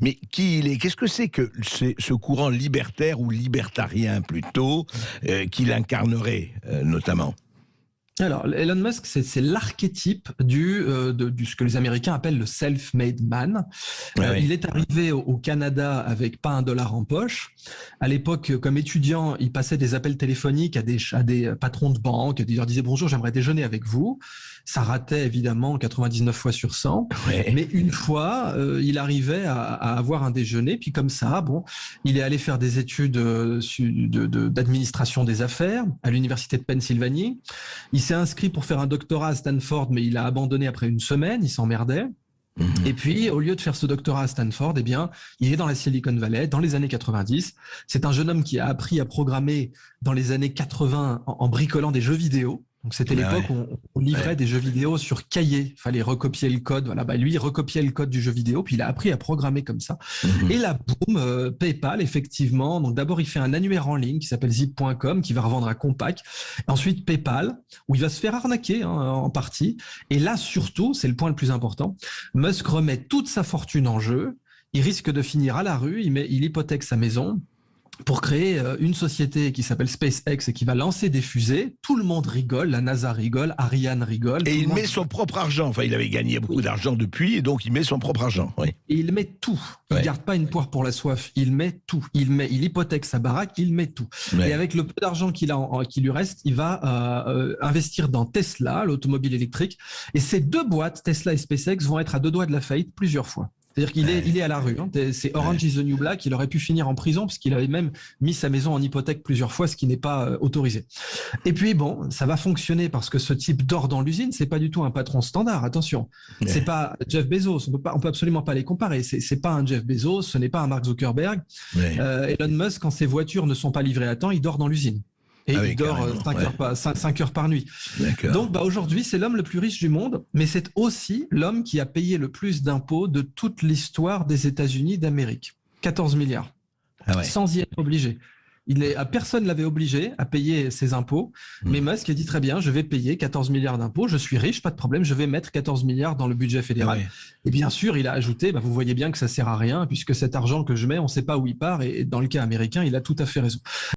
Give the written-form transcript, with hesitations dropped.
Mais qui il est? Qu'est-ce que c'est que ce courant libertaire ou libertarien plutôt qu'il incarnerait notamment? Alors, Elon Musk, c'est l'archétype du ce que les Américains appellent le self-made man. Ouais. Il est arrivé au Canada avec pas un dollar en poche. À l'époque, comme étudiant, il passait des appels téléphoniques à des patrons de banque. Il leur disait bonjour, j'aimerais déjeuner avec vous. Ça ratait évidemment 99 fois sur 100. Ouais. Mais une fois, il arrivait à avoir un déjeuner. Puis comme ça, bon, il est allé faire des études d'administration des affaires à l'université de Pennsylvanie. Il s'est inscrit pour faire un doctorat à Stanford, mais il a abandonné après une semaine, il s'emmerdait. Et puis, au lieu de faire ce doctorat à Stanford, eh bien, il est dans la Silicon Valley, dans les années 90. C'est un jeune homme qui a appris à programmer dans les années 80 en bricolant des jeux vidéo. Donc, c'était l'époque où on livrait des jeux vidéo sur cahier. Il fallait recopier le code. Voilà. Lui, il recopiait le code du jeu vidéo, puis il a appris à programmer comme ça. Et là, boum, PayPal, effectivement. Donc, d'abord, il fait un annuaire en ligne qui s'appelle zip.com, qui va revendre à Compaq. Ensuite, PayPal, où il va se faire arnaquer en partie. Et là, surtout, c'est le point le plus important, Musk remet toute sa fortune en jeu. Il risque de finir à la rue. Il hypothèque sa maison pour créer une société qui s'appelle SpaceX et qui va lancer des fusées. Tout le monde rigole, la NASA rigole, Ariane rigole. Et il met son propre argent. Enfin, il avait gagné beaucoup d'argent depuis, et donc il met son propre argent. Oui. Et il met tout. Il garde pas une poire pour la soif. Il met tout. Il hypothèque sa baraque. Il met tout. Et avec le peu d'argent qu'il lui reste, il va investir dans Tesla, l'automobile électrique. Et ces deux boîtes, Tesla et SpaceX, vont être à deux doigts de la faillite plusieurs fois. C'est-à-dire qu'il est à la rue. C'est Orange is the New Black. Il aurait pu finir en prison parce qu'il avait même mis sa maison en hypothèque plusieurs fois, ce qui n'est pas autorisé. Et puis bon, ça va fonctionner parce que ce type dort dans l'usine. C'est pas du tout un patron standard. Attention, c'est pas Jeff Bezos. On peut absolument pas les comparer. C'est pas un Jeff Bezos. Ce n'est pas un Mark Zuckerberg. Elon Musk, quand ses voitures ne sont pas livrées à temps, il dort dans l'usine. Et il dort 5 heures par nuit. Donc aujourd'hui, c'est l'homme le plus riche du monde, mais c'est aussi l'homme qui a payé le plus d'impôts de toute l'histoire des États-Unis d'Amérique. 14 milliards. Sans y être obligé. Personne ne l'avait obligé à payer ses impôts, mais Musk a dit très bien, je vais payer 14 milliards d'impôts, je suis riche, pas de problème, je vais mettre 14 milliards dans le budget fédéral. Et bien sûr, il a ajouté, vous voyez bien que ça sert à rien, puisque cet argent que je mets, on ne sait pas où il part, et dans le cas américain, il a tout à fait raison.